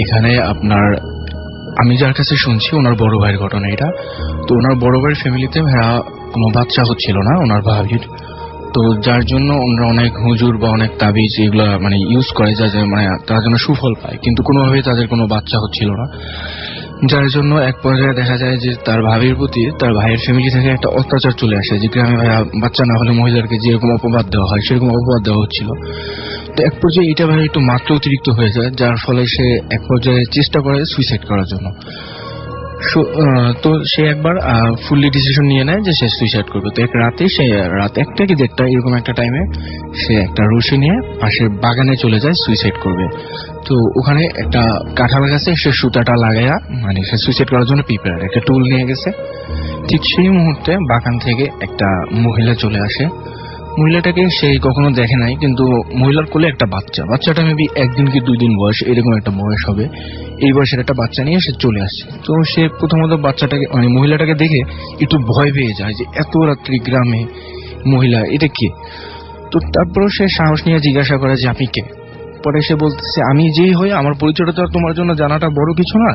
এখানে আপনার আমি যার কাছে শুনছি ওনার বড় ভাইয়ের ঘটনা এটা। তো ওনার বড় ভাইয়ের ফ্যামিলিতে ভাইয়া কোনো বাচ্চা হচ্ছিল না ওনার ভাবির। তো যার জন্য ওনারা অনেক হুজুর বা অনেক তাবিজ এগুলা মানে ইউজ করে যা মানে তার জন্য সুফল পায়, কিন্তু কোনোভাবেই তাদের কোনো বাচ্চা হচ্ছিল না। যার জন্য এক পর্যায়ে দেখা যায় যে তার ভাবির প্রতি তার ভাইয়ের ফ্যামিলি থেকে একটা অত্যাচার চলে আসে, যে গ্রামে ভাইয়া বাচ্চা না হলে মহিলাকে যেরকম অপবাদ দেওয়া হয় সেরকম অপবাদ দেওয়া হচ্ছিল। তো এক পর্যায়ে এটা ভাই একটু মাত্রা অতিরিক্ত হয়ে যায়, যার ফলে সে এক পর্যায়ে চেষ্টা করে সুইসাইড করার জন্য। তো সে একবার ফুললি ডিসিশন নিয়ে নেয় যে সে সুইসাইড করবে। তো এক রাতে সে রাত 1টা কি 1:30 এরকম একটা টাইমে সে একটা রশি নিয়ে পাশের বাগানে চলে যায় সুইসাইড করবে। তো ওখানে একটা কাঁঠাল গাছে সে সুতাটা লাগাইয়া মানে সে সুইসাইড করার জন্য প্রিপেয়ার একটা টুল নিয়ে গেছে। ঠিক সেই মুহূর্তে বাগান থেকে একটা মহিলা চলে আসে। মহিলাটাকে সে কখনো দেখে নাই, কিন্তু মহিলার কোলে একটা বাচ্চাটা মেবি 1 দিন কি 2 দিন বয়স, এরকম একটা বয়স হবে। এই বয়সের একটা বাচ্চা নিয়ে সে চলে আসছে। তো সে প্রথমত বাচ্চাটাকে মানে মহিলাটাকে দেখে একটু ভয় পেয়ে যায় যে এত রাত্রি গ্রামে মহিলা, এটা কে? তো তারপরও সে সাহস নিয়ে জিজ্ঞাসা করে যে আপনি কে? পরে সে বলতেছে আমি যেই হই আমার পরিচয়টা তো তোমার জন্য জানাটা বড় কিছু না,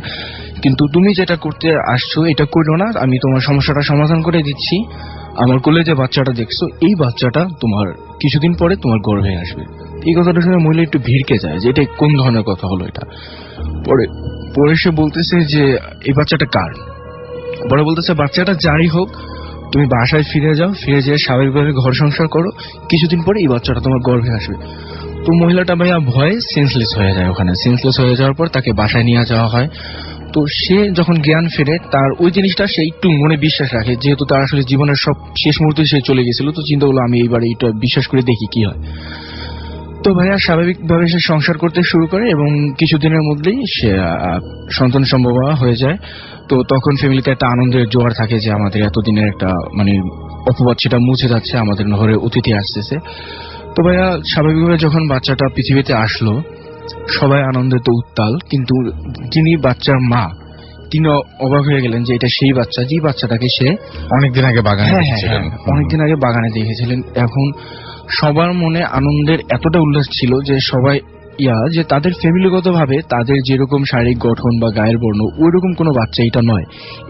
কিন্তু তুমি যেটা করতে আসছো এটা করো না, আমি তোমার সমস্যাটা সমাধান করে দিচ্ছি। আমার কোলে যে বাচ্চাটা দেখছো এই বাচ্চাটা তোমার কিছুদিন পরে তোমার গর্ভে আসবে। এই কথাটা শুনে মহিলা একটু ভিড়কে যায় যে এটা কোন ধরনের কথা হলো এটা। পরে পরে সে বলতেছে যে এই বাচ্চাটা কার? পরে বলতেছে বাচ্চাটা যারই হোক তুমি বাসায় ফিরে যাও, ফিরে যেয়ে স্বাভাবিকভাবে ঘর সংসার করো, কিছুদিন পরে এই বাচ্চাটা তোমার গর্ভে আসবে। তো মহিলাটা ভাইয়া ভয়ে সেন্সলেস হয়ে যায়। ওখানে সেন্সলেস হয়ে যাওয়ার পর তাকে বাসায় নিয়ে যাওয়া হয়। তো সে যখন জ্ঞান ফেরে তার ওই জিনিসটা সে একটু মনে বিশ্বাস রাখে, যেহেতু তার আসলে জীবনের সব শেষ মুহূর্তে সে চলে গেছিল। তো চিন্তা করলো আমি এইবার এইটা বিশ্বাস করে দেখি কি হয়। তো ভাইয়া স্বাভাবিকভাবে সে সংসার করতে শুরু করে এবং কিছুদিনের মধ্যেই সে সন্তান সম্ভব হয়ে যায়। তো তখন ফ্যামিলিতে একটা আনন্দের জোয়ার থাকে যে আমাদের এতদিনের একটা মানে অপবাদ সেটা মুছে যাচ্ছে, আমাদের ঘরে অতিথি আসতেছে। তো ভাইয়া স্বাভাবিকভাবে যখন বাচ্চাটা পৃথিবীতে আসলো সবাই আনন্দে তো উত্তাল, কিন্তু যিনি বাচ্চার মা তিনি অবাক হয়ে গেলেন যে এটা সেই বাচ্চা যে বাচ্চাটাকে সে অনেকদিন আগে বাগানে দেখেছিলেন। অনেকদিন আগে বাগানে দেখেছিলেন। এখন সবার মনে আনন্দের এতটা উল্লাস ছিল যে সবাই যে তাদের ফ্যামিলিগত ভাবে তাদের যেরকম শারীরিক গঠন বা গায়ের বর্ণ ওই রকম কোনো বাচ্চা এটা নয়।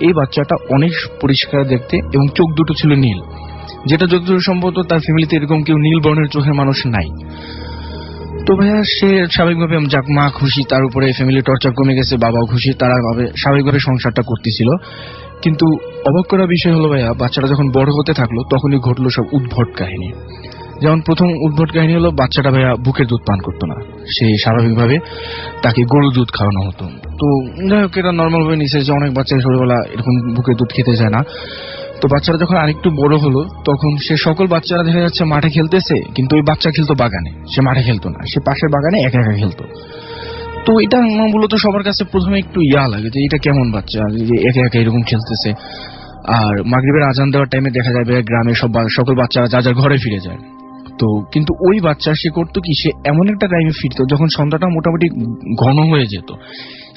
এই বাচ্চাটা অনেক পরিষ্কার দেখতে এবং চোখ দুটো ছিল নীল, যেটা যতদূর সম্ভব তার ফ্যামিলিতে এরকম কেউ নীল বর্ণের চোখের মানুষ নাই। তো ভাইয়া সে স্বাভাবিকভাবে যাক মা খুশি, তার উপরে ফ্যামিলি টর্চার কমে গেছে, বাবাও খুশি, তারা স্বাভাবিকভাবে সংসারটা করতেছিল। কিন্তু অবাক করা বিষয় হলো ভাইয়া বাচ্চাটা যখন বড় হতে থাকলো তখনই ঘটলো সব উদ্ভট কাহিনী। যেমন প্রথম উদ্ভট কাহিনী হলো বাচ্চাটা ভাইয়া বুকের দুধ পান করতো না, সে স্বাভাবিকভাবে তাকে গরু দুধ খাওয়ানো হতো। তো যাই হোক এটা নর্মাল ভাবে নিচে যে অনেক বাচ্চা ছোটবেলা এরকম বুকের দুধ খেতে যায় না। তো বাচ্চারা যখন আরেকটু বড় হলো তখন সে সকল বাচ্চারা দেখা যাচ্ছে মাঠে খেলতেছে, কিন্তু ওই বাচ্চা খেলতো বাগানে, সে মাঠে খেলতো না, সে পাশের বাগানে একা একা খেলতো। তো এটা মূলত সবার কাছে প্রথমে একটু লাগে যে এটা কেমন বাচ্চা যে একা একা এরকম খেলতেছে। আর মাগরিবের আজান দেওয়ার টাইমে দেখা যাবে গ্রামে সকল বাচ্চারা যা যার ঘরে ফিরে যায়। তো কিন্তু ওই বাচ্চা সে করতো কি, সে এমন একটা টাইমে ফিরতো যখন সন্ধ্যাটা মোটামুটি ঘন হয়ে যেত।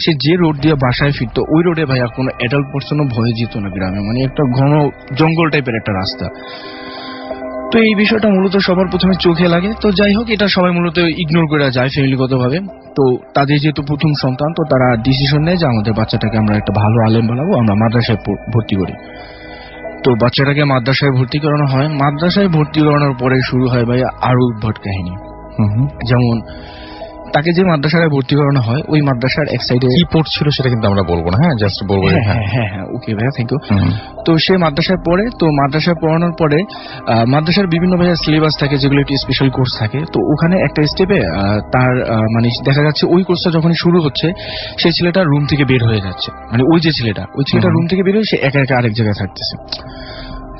সে যে রোড দিয়ে বাসায় ফিরতো ওই রোডে ভাইয়া কোনো অ্যাডাল্ট পার্সনও ভয়ে যেত না গ্রামে, মানে একটা ঘন জঙ্গল টাইপের একটা রাস্তা। তো এই বিষয়টা মূলত সবার প্রথমে চোখে লাগে। তো যাই হোক এটা সবাই মূলত ইগনোর করে যায় ফ্যামিলিগত ভাবে। তো তাদের যেহেতু প্রথম সন্তান তো তারা ডিসিশন নেয় যে আমাদের বাচ্চাটাকে আমরা একটা ভালো আলেম বানাবো, আমরা মাদ্রাসায় ভর্তি করি। তো বাচ্চাটাকে মাদ্রাসায় ভর্তি করানো হয়। মাদ্রাসায় ভর্তি করানোর পরে শুরু হয় ভাই আরো উদ্ভট কাহিনী। যেমন তাকে যে মাদ্রাসায় ভর্তি করানো হয় ওই মাদ্রাসার এক সাইডে কি পড়ছিল সেটা কিন্তু আমরা বলবো না, হ্যাঁ জাস্ট বলবো। হ্যাঁ ওকে ভাইয়া, থ্যাংক ইউ। তো সে মাদ্রাসায় পড়ে, তো মাদ্রাসায় পড়ানোর পরে মাদ্রাসার বিভিন্ন ভাইয়া সিলেবাস থাকে যেগুলো একটি স্পেশাল কোর্স থাকে। তো ওখানে একটা স্টেপে তার মানে দেখা যাচ্ছে ওই কোর্সটা যখন শুরু হচ্ছে সেই ছেলেটা রুম থেকে বের হয়ে যাচ্ছে, মানে ওই ছেলেটা রুম থেকে বের হয়ে সে একা একা আরেক জায়গায় থাকতেছে।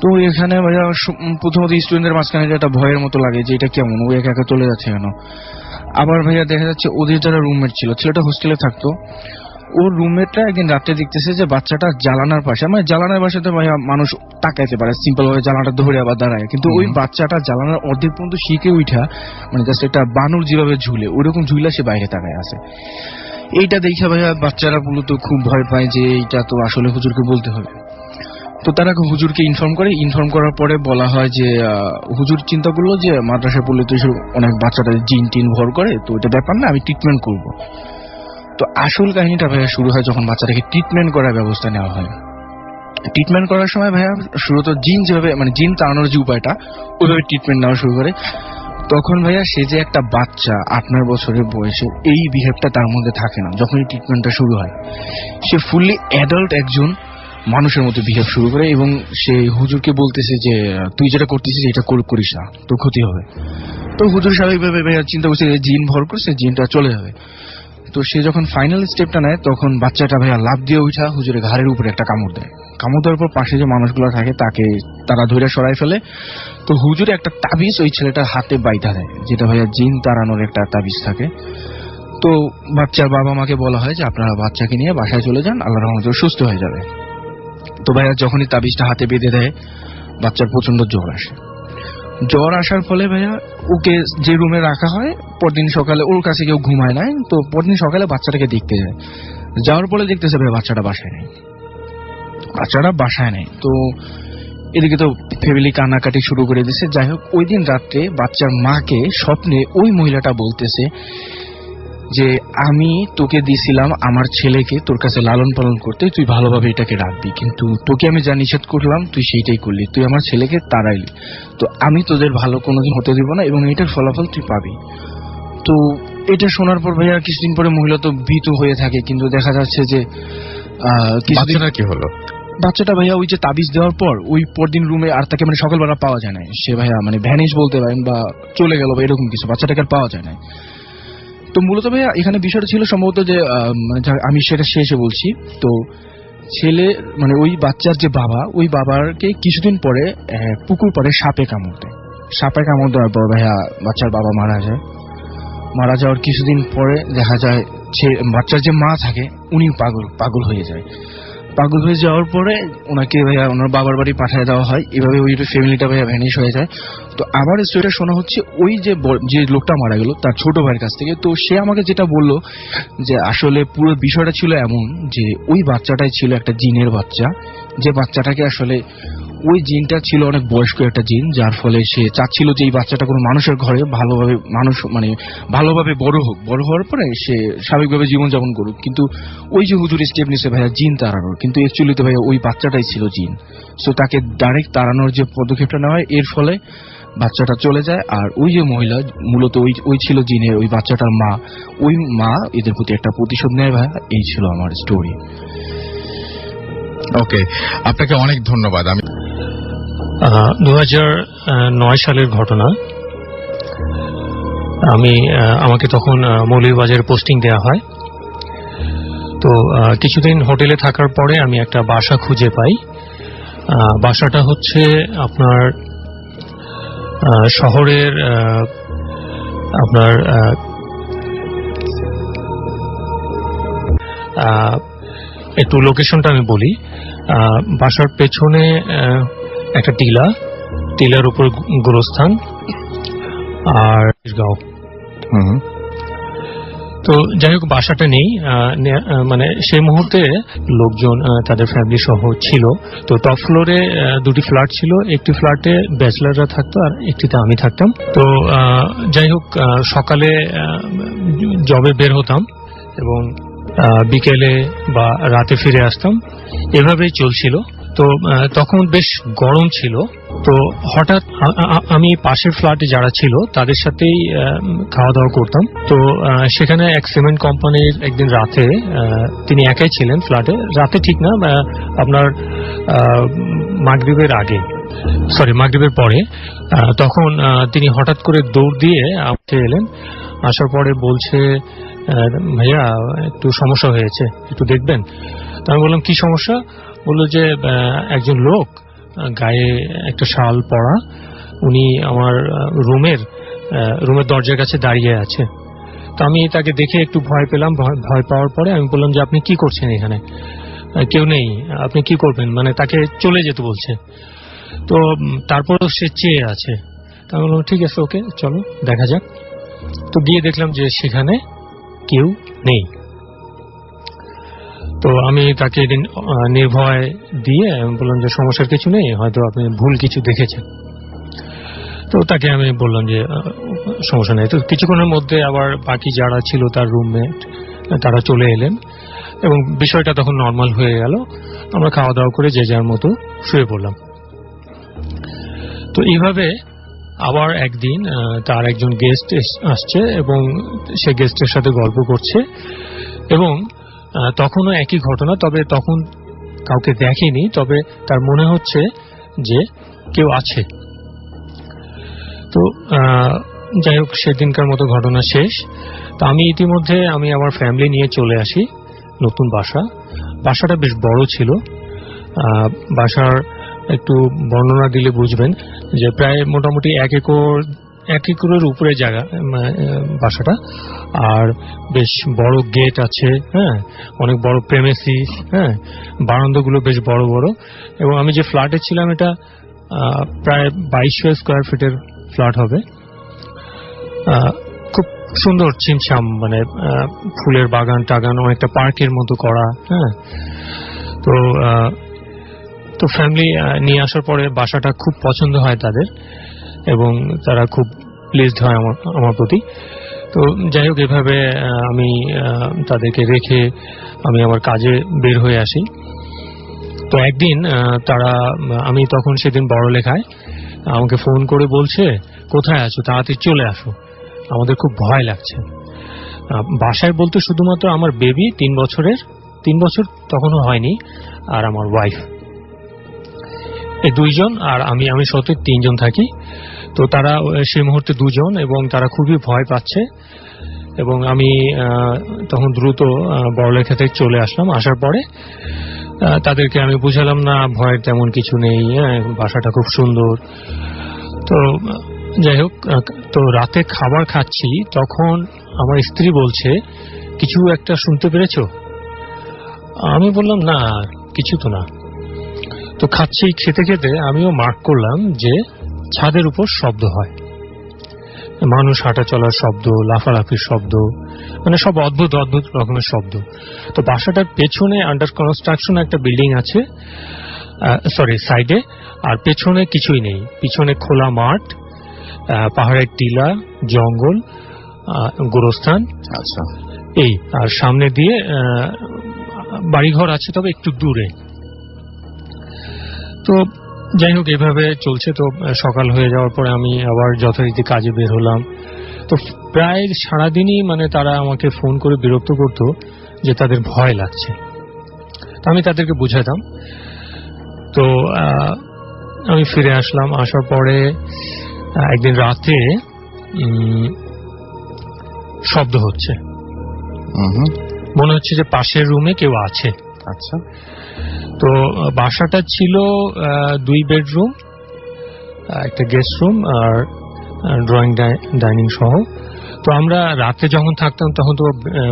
তো এখানে ভাইয়া প্রথমত স্টুডেন্টদের মাঝখানে একটা ভয়ের মতো লাগে যে এটা কেমন, ও একা একা চলে যাচ্ছে কেন। আবার ভাইয়া দেখা যাচ্ছে ওদের যারা রুমমেট ছিল, ছেলেটা হোস্টেলে থাকতো, ওর রুমমেটরা একদিন রাত্রে দেখতেছে যে বাচ্চাটা জানালার পাশে, মানে জানালার পাশে ভাইয়া মানুষ তাকাইতে পারে সিম্পল ভাবে জানালাটা ধরে আবার দাঁড়ায়, কিন্তু ওই বাচ্চাটা জানালার অর্ধেক পর্যন্ত শিখে উঠা মানে জাস্ট একটা বানর যেভাবে ঝুলে ওইরকম ঝুলা সে বাইরে তাকায় আছে। এইটা দেখে ভাইয়া বাচ্চারা মূলত খুব ভয় পায় যে এইটা তো আসলে হুজুরকে বলতে হবে। তো তারা হুজুরকে ইনফর্ম করার পরে বলা হয় যে হুজুর চিন্তা করলো যে মাদ্রাসায় পড়লে তো অনেক বাচ্চারা জিন টিন ভর করে, তো এটা ব্যাপার না, আমি ট্রিটমেন্ট করব। তো আসল কাহিনীটা ভাইয়া শুরু হয় যখন বাচ্চাটাকে ট্রিটমেন্ট করার ব্যবস্থা নেওয়া হয়। ট্রিটমেন্ট করার সময় ভাইয়া শুরুত জিন যেভাবে মানে জিন তাড়ানোর যে উপায়টা ওইভাবে ট্রিটমেন্ট নেওয়া শুরু করে। তখন ভাইয়া সে যে একটা বাচ্চা 8-9 বছরের বয়সে, এই বিহেভটা তার মধ্যে থাকে না। যখন এই ট্রিটমেন্টটা শুরু হয় সে ফুললি অ্যাডাল্ট একজন মানুষের মতো বিহেভ শুরু করে এবং সে হুজুরকে বলতেছে যে তুই যেটা করতেছিস এটা করিস না, তোর ক্ষতি হবে। তো হুজুর স্বাভাবিকভাবে ভাইয়া চিন্তা করছে জিন ভর করছে, জিনটা চলে যাবে। তো সে যখন ফাইনাল স্টেপটা নেয় তখন বাচ্চাটা ভাইয়া লাফ দিয়ে উঠা হুজুরের ঘাড়ের উপরে একটা কামড় দেয়। কামড় দেওয়ার পর পাশে যে মানুষগুলো থাকে তারা ধরে সরাই ফেলে। তো হুজুরে একটা তাবিজ ওই ছেলেটার হাতে বাইধা দেয়, যেটা ভাইয়া জিন তাড়ানোর একটা তাবিজ থাকে। তো বাচ্চার বাবা মাকে বলা হয় যে আপনারা বাচ্চাকে নিয়ে বাসায় চলে যান, আল্লাহর রহমতে সুস্থ হয়ে যাবে। তো ভাইয়া যখনই তাবিজটা হাতে বেঁধে দেয় বাচ্চার প্রচন্ড জ্বর আসে। জ্বর আসার ফলে ভাইয়া ওকে যে রুমে রাখা হয়, পরদিন সকালে ওর কাছে কেউ ঘুমায় নাই। তো পরদিন সকালে বাচ্চাটাকে দেখতে যায়, যাওয়ার পরে দেখতেছে ভাই বাচ্চাটা বাসায় নেই। তো এদিকে তো ফ্যামিলি কান্নাকাটি শুরু করে দিছে। যাই হোক, ওই দিন রাত্রে বাচ্চার মাকে স্বপ্নে ওই মহিলাটা বলতেছে যে আমি তোকে দিছিলাম আমার ছেলেকে তোর কাছে লালন পালন করতে, তুই ভালোভাবে এটাকে রাখবি, কিন্তু তোকে আমি যা নিষেধ করলাম তুই সেইটাই করলি, তুই আমার ছেলেকে তাড়াইলি, তো আমি তোদের ভালো কোনোদিন হতে দিব না এবং এটার ফলাফল তুই পাবি। তো এটা শোনার পর ভাইয়া কিছুদিন পরে মহিলা তো ভীত হয়ে থাকে, কিন্তু দেখা যাচ্ছে যে বাচ্চাটা কি হলো? বাচ্চাটা ভাইয়া ওই যে তাবিজ দেওয়ার পর ওই পরদিন রুমে আর তাকে মানে সকালবেলা পাওয়া যায় না। সে ভাইয়া মানে ভ্যানিশ বলতে পারেন বা চলে গেল বা এরকম কিছু, বাচ্চাটাকে আর পাওয়া যায় না। তো মূলত ভাইয়া এখানে বিষয়টা ছিল সম্ভবত যে আমি সেটা শেষে বলছি। তো ছেলে মানে ওই বাচ্চার যে বাবা, ওই বাবাকে কিছুদিন পরে পুকুর পাড়ে সাপে কামড় দেওয়ার পর ভাইয়া বাচ্চার বাবা মারা যাওয়ার কিছুদিন পরে দেখা যায় বাচ্চার যে মা থাকে উনি পাগল হয়ে যায়। পাগল হয়ে যাওয়ার পরে ওনাকে ভাইয়া ওনার বাবার বাড়ি পাঠিয়ে দেওয়া হয়। এভাবে ওই ফ্যামিলিটা ভাইয়া ভ্যানিশ হয়ে যায়। তো আবার স্টোরিটা শোনা হচ্ছে ওই যে লোকটা মারা গেল তার ছোট ভাইয়ের কাছ থেকে। তো সে আমাকে যেটা বলল যে আসলে পুরো বিষয়টা ছিল এমন যে ওই বাচ্চাটাই ছিল একটা জিনের বাচ্চা, যে বাচ্চাটাকে আসলে ওই জিনটা ছিল অনেক বয়স্ক একটা জিন, যার ফলে সে চাচ্ছিল যে এই বাচ্চাটা কোনো মানুষের ঘরে ভালোভাবে বড় হোক, বড় হওয়ার পরে সে স্বাভাবিকভাবে জীবনযাপন করুক। কিন্তু ওই যে হুজুর স্টেপ নিছে ভাইয়া জিন তাড়ানোর, কিন্তু অ্যাকচুয়ালি তো ভাইয়া ওই বাচ্চাটাই ছিল জিন। সো তাকে ডাইরেক্ট তাড়ানোর যে পদক্ষেপটা নেওয়া হয় এর ফলে বাচ্চাটা চলে যায়। আর ওই যে মহিলা মূলত ওই ছিল জিনের, ওই বাচ্চাটার মা, ওই মা এদের প্রতি একটা প্রতিশোধ নেয় ভাইয়া। এই ছিল আমার স্টোরি। ওকে, আপনাকে অনেক ধন্যবাদ। আমি 2009 সালের ঘটনা। আমাকে তখন মৌলভীবাজারে পোস্টিং দেওয়া হয়। তো কিছুদিন হোটেলে থাকার পরে আমি একটা বাসা খুঁজে পাই। বাসাটা হচ্ছে আপনার শহরের আপনার একটু লোকেশনটা আমি বলি। বাসার পেছনে একটা টিলার উপর গোরস্থান আর গাঁও। তো যাই হোক, বাসাটা নেই, মানে সেই মুহূর্তে লোকজন তাদের ফ্যামিলি সহ ছিল। তো টপ ফ্লোরে দুটি ফ্ল্যাট ছিল, একটি ফ্ল্যাটে ব্যাচেলাররা থাকতো আর একটিতে আমি থাকতাম। তো যাই হোক, সকালে জবে বের হতাম এবং বিকেলে বা রাতে ফিরে আসতাম, এভাবেই চলছিল। তো তখন বেশ গরম ছিল। তো হঠাৎ আমি পাশের ফ্ল্যাটে যারা ছিল তাদের সাথেই খাওয়া দাওয়া করতাম। তো সেখানে এক সিমেন্ট কোম্পানির একদিন রাতে, তিনি একাই ছিলেন ফ্ল্যাটে, রাতে ঠিক না, আপনার মাগরিবের পরে, তখন তিনি হঠাৎ করে দৌড় দিয়ে আমাকে এলেন। আসার পরে বলছে, ভাইয়া একটু সমস্যা হয়েছে, একটু দেখবেন। তো আমি বললাম কি সমস্যা? বললো যে একজন লোক গায়ে একটা শাল পরা, উনি আমার রুমের দরজার কাছে দাঁড়িয়ে আছে। তো আমি তাকে দেখে একটু ভয় পেলাম। ভয় পাওয়ার পরে আমি বললাম যে আপনি কি করছেন এখানে? কেউ নেই, আপনি কি করবেন? মানে তাকে চলে যেতে বলছে। তো তারপরেও সে চেয়ে আছে। তা আমি বললাম ঠিক আছে, ওকে চলো দেখা যাক। তো গিয়ে দেখলাম যে সেখানে কেউ নেই। তো আমি তাকে নির্ভয় দিয়ে বললাম যে সমস্যার কিছু নেই, হয়তো আপনি ভুল কিছু দেখেছেন। তো তাকে আমি বললাম যে সমস্যা নেই। তো কিছুক্ষণের মধ্যে আবার বাকি যারা ছিল তার রুমমেট তারা চলে এলেন এবং বিষয়টা তখন নর্মাল হয়ে গেল। আমরা খাওয়া দাওয়া করে যে যার মতো শুয়ে পড়লাম। তো এইভাবে আবার একদিন তার একজন গেস্ট আসছে এবং সে গেস্টের সাথে গল্প করছে এবং তখনও একই ঘটনা, তবে তখন কাউকে দেখেনি, তবে তার মনে হচ্ছে যে কেউ আছে। তো যাই হোক, সেদিনকার মতো ঘটনা শেষ। তো আমি ইতিমধ্যে আমার ফ্যামিলি নিয়ে চলে আসি নতুন বাসাটা বেশ বড় ছিল। বাসার একটু বর্ণনা দিলে বুঝবেন যে প্রায় মোটামুটি 1 একরের উপরে জায়গা বাসাটা, আর বেশ বড় গেট আছে, হ্যাঁ, অনেক বড় প্রেমিসিস, হ্যাঁ, বারান্দাগুলো বেশ বড় বড়। এবং আমি যে ফ্ল্যাটে ছিলাম এটা প্রায় 2200 স্কোয়ার ফিটের ফ্ল্যাট হবে। খুব সুন্দর ছিমছাম, মানে ফুলের বাগান টাগান, অনেকটা পার্কের মতো করা, হ্যাঁ। তো ফ্যামিলি নিয়ে আসার পরে বাসাটা খুব পছন্দ হয় তাদের এবং তারা খুব প্লিজড হয় আমার প্রতি। তো যাই হোক, এভাবে আমি তাদেরকে রেখে আমি আমার কাজে বের হয়ে আসি। তো একদিন আমি তখন সেদিন বড়লেখায়, আমাকে ফোন করে বলছে, কোথায় আছো, তাড়াতাড়ি চলে আসো, আমাদের খুব ভয় লাগছে। বাসায় বলতে শুধুমাত্র আমার বেবি 3 বছর তখনও হয়নি, আর আমার ওয়াইফ, এই 2 জন, আর আমি সত্যি 3 জন থাকি। তো তারা সেই মুহূর্তে 2 জন এবং তারা খুবই ভয় পাচ্ছে এবং আমি তখন দ্রুত বড়লেখা থেকে চলে আসলাম। আসার পরে তাদেরকে আমি বুঝালাম, না ভয়ের তেমন কিছু নেই, বাসাটা খুব সুন্দর। তো যাই হোক, তো রাতে খাবার খাচ্ছি, তখন আমার স্ত্রী বলছে, কিছু একটা শুনতে পেরেছো? আমি বললাম, না কিছু তো না। তো খেতে খেতে আমিও মার্ক করলাম যে ছাদের উপর শব্দ হয়, মানুষ হাঁটা চলার শব্দ, লাফালাফির শব্দ, মানে সব অদ্ভুত রকমের শব্দ। তো বাসাটার পেছনে আন্ডার কনস্ট্রাকশন একটা বিল্ডিং আছে, সাইডে, আর পেছনে কিছুই নেই। পিছনে খোলা মাঠ, পাহাড়ের টিলা, জঙ্গল, গোরস্থান, আচ্ছা, এই, আর সামনে দিয়ে বাড়িঘর আছে, তবে একটু দূরে। তো যাই হোক, এভাবে চলছে। তো সকাল হয়ে যাওয়ার পরে আমি আবার যথারীতি কাজে বের হলাম। তো প্রায় সারাদিনই মানে তারা আমাকে ফোন করে বিরক্ত করতো যে তাদের ভয় লাগছে। তো আমি তাদেরকে বুঝাতাম। তো আমি ফিরে আসলাম। আসার পরে একদিন রাতে শব্দ হচ্ছে, মনে হচ্ছে যে পাশের রুমে কেউ আছে। আচ্ছা। তো বাসাটা ছিল 2 বেডরুম, একটা গেস্ট রুম আর ড্রয়িং ডাইনিং সহ। তো আমরা রাতে যখন থাকতাম তখন তো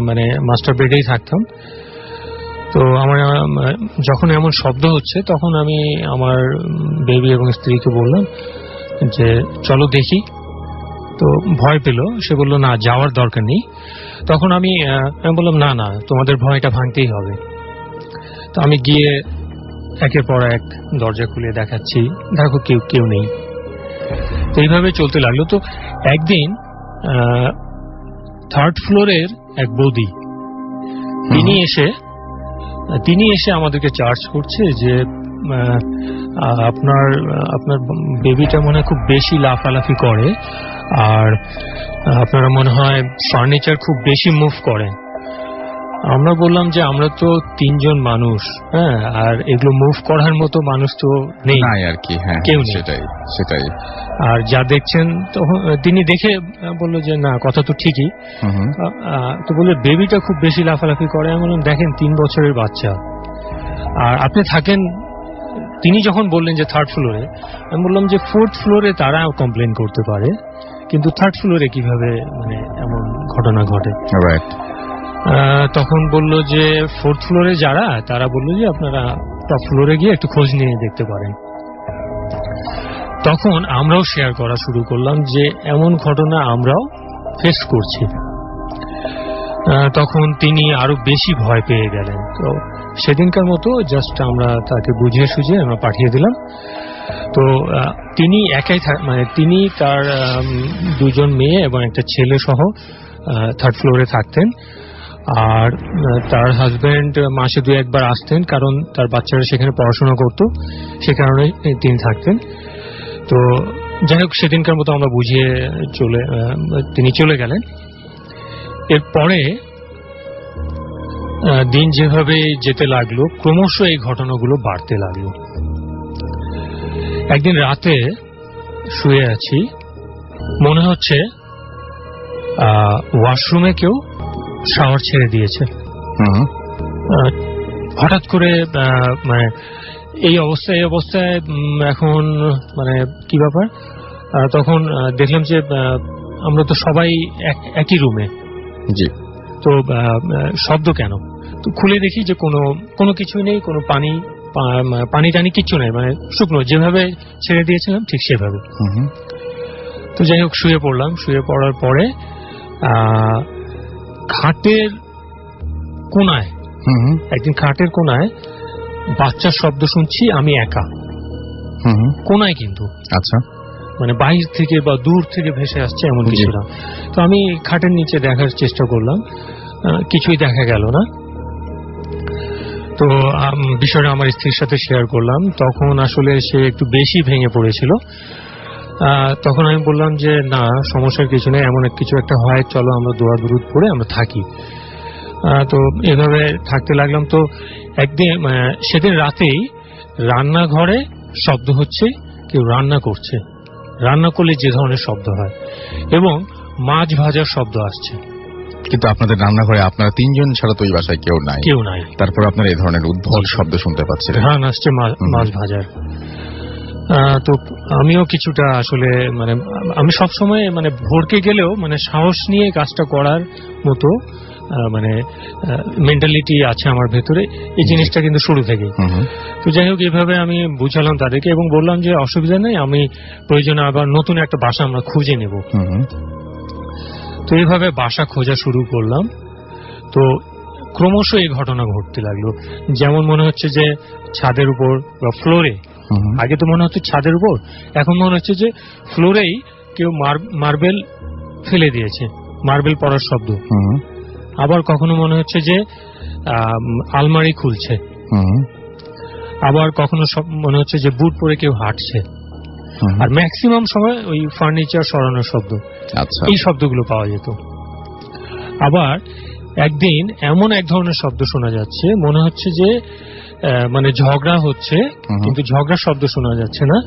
মানে মাস্টার বেডেই থাকতাম। তো যখন এমন শব্দ হচ্ছে তখন আমি আমার বেবি এবং স্ত্রীকে বললাম যে চলো দেখি। তো ভয় পেল, সে বলল না, যাওয়ার দরকার নেই। তখন আমি বললাম, না তোমাদের ভয়টা ভাঙতেই হবে। তো আমি গিয়ে একের পর এক দরজা খুলে দেখাচ্ছি, দেখো কেউ নেই। তো এইভাবে চলতে লাগলো। তো একদিন 3rd ফ্লোরের এক বৌদি, তিনি এসে আমাদেরকে চার্জ করছে যে আপনার বেবিটা মনে হয় খুব বেশি লাফালাফি করে, আর আপনারা মনে হয় ফার্নিচার খুব বেশি মুভ করেন। আমরা বললাম যে আমরা তো 3 জন মানুষ, হ্যাঁ, আর এগুলো মুভ করার মতো মানুষ তো নেই আর কি, হ্যাঁ, কেউ নেই। সেটাই। আর যা দেখছেন, তখন তিনি দেখে বললো যে না, কথা তো ঠিকই। তো বললো বেবিটা খুব বেশি লাফালাফি করে। আমি বললাম, দেখেন 3 বছরের বাচ্চা, আর আপনি থাকেন। তিনি যখন বললেন যে 3rd ফ্লোরে, আমি বললাম যে 4th ফ্লোরে তারা কমপ্লেন করতে পারে, কিন্তু 3rd ফ্লোরে কিভাবে মানে এমন ঘটনা ঘটে। তখন বললো যে 4th ফ্লোরে যারা, তারা বললো যে আপনারা টপ ফ্লোরে গিয়ে একটু খোঁজ নিয়ে দেখতে পারেন। তখন আমরাও শেয়ার করা শুরু করলাম যে এমন ঘটনা আমরাও ফেস করছি। তখন তিনি আরো বেশি ভয় পেয়ে গেলেন। তো সেদিনকার মতো জাস্ট আমরা তাকে বুঝিয়ে সুঝিয়ে আমরা পাঠিয়ে দিলাম। তো তিনি একাই, মানে তিনি তার 2 জন মেয়ে এবং একটা ছেলে সহ 3rd ফ্লোরে থাকতেন। আর তার হাজবেন্ড মাসে 2-1 বার আসতেন, কারণ তার বাচ্চারা সেখানে পড়াশোনা করত, সে কারণে তিনি থাকতেন। তো যাই হোক, সেদিনকার মতো আমরা বুঝিয়ে তিনি চলে গেলেন। এরপরে দিন যেভাবে যেতে লাগলো, ক্রমশ এই ঘটনাগুলো বাড়তে লাগলো। একদিন রাতে শুয়ে আছি, মনে হচ্ছে ওয়াশরুমে কেউ শাওয়ার ছেড়ে দিয়েছে। হঠাৎ করে মানে এই অবস্থায় এখন মানে কি ব্যাপার, তখন দেখলাম যে আমরা তো সবাই একই রুমে, জি, তো শব্দ কেন? তো খুলে দেখি যে কোনো কিছুই নেই, কোনো পানি টানি কিচ্ছু নেই, মানে শুকনো, যেভাবে ছেড়ে দিয়েছিলাম ঠিক সেভাবে। তো যাই হোক, শুয়ে পড়লাম। শুয়ে পড়ার পরে খাটের কোনায়, একদিন খাটের কোনায় বাচ্চার শব্দ শুনছি, আমি একা কোনায়, কিন্তু আচ্ছা, মানে বাইরে থেকে বা দূর থেকে ভেসে আসছে এমন কিছু না। তো আমি খাটের নিচে দেখার চেষ্টা করলাম, কিছুই দেখা গেল না। তো বিষয়টা আমার স্ত্রীর সাথে শেয়ার করলাম। তখন আসলে সে একটু বেশি ভেঙে পড়েছিল। তখন আমি বললাম যে না, সমস্যার কিছু নেই, এমন কিছু একটা হয়, চলো আমরা দোয়া দুরুদ পড়ে আমরা থাকি। তো এভাবে থাকতে লাগলাম। তো একদিন সেদিন রাতেই রান্নাঘরে শব্দ হচ্ছে, কেউ রান্না করছে, রান্না করলে যে ধরনের শব্দ হয়, এবং মাছ ভাজার শব্দ আসছে। কিন্তু আপনাদের রান্নাঘরে আপনারা 3 জন ছাড়া তো ওই বাসায় কেউ নাই। তারপর আপনারা এই ধরনের উদ্ভট শব্দ শুনতে পাচ্ছিলেন। ঘ্রাণ আসছে মাছ ভাজার। তো আমিও কিছুটা আসলে মানে আমি সবসময় মানে ভরকে গেলেও মানে সাহস নিয়ে কাজটা করার মতো মানে মেন্টালিটি আছে আমার ভেতরে, এই জিনিসটা কিন্তু শুরু থেকেই। তো যাই হোক, এভাবে আমি বুঝালাম তাদেরকে এবং বললাম যে অসুবিধা নেই, আমি প্রয়োজনে আবার নতুন একটা বাসা আমরা খুঁজে নেব। তো এইভাবে বাসা খোঁজা শুরু করলাম। তো ক্রমশ এই ঘটনা ঘটতে লাগলো। যেমন মনে হচ্ছে যে ছাদের উপর বা ফ্লোরে, আগে তো মনে হচ্ছে ছাদের উপর, এখন মনে হচ্ছে যে ফ্লোরেই কেউ মার্বেল ফেলে দিয়েছে, মার্বেল পড়ার শব্দ। আবার কখনো মনে হচ্ছে যে আলমারি খুলছে, আবার কখনো মনে হচ্ছে যে বুট পরে কেউ হাঁটছে, আর ম্যাক্সিমাম সময় ওই ফার্নিচার সরানোর শব্দ, এই শব্দগুলো পাওয়া যেত। আবার একদিন এমন এক ধরনের শব্দ শোনা যাচ্ছে, মনে হচ্ছে যে মানে ঝগড়া হচ্ছে, কিন্তু ঝগড়ার শব্দ শোনা যাচ্ছে না,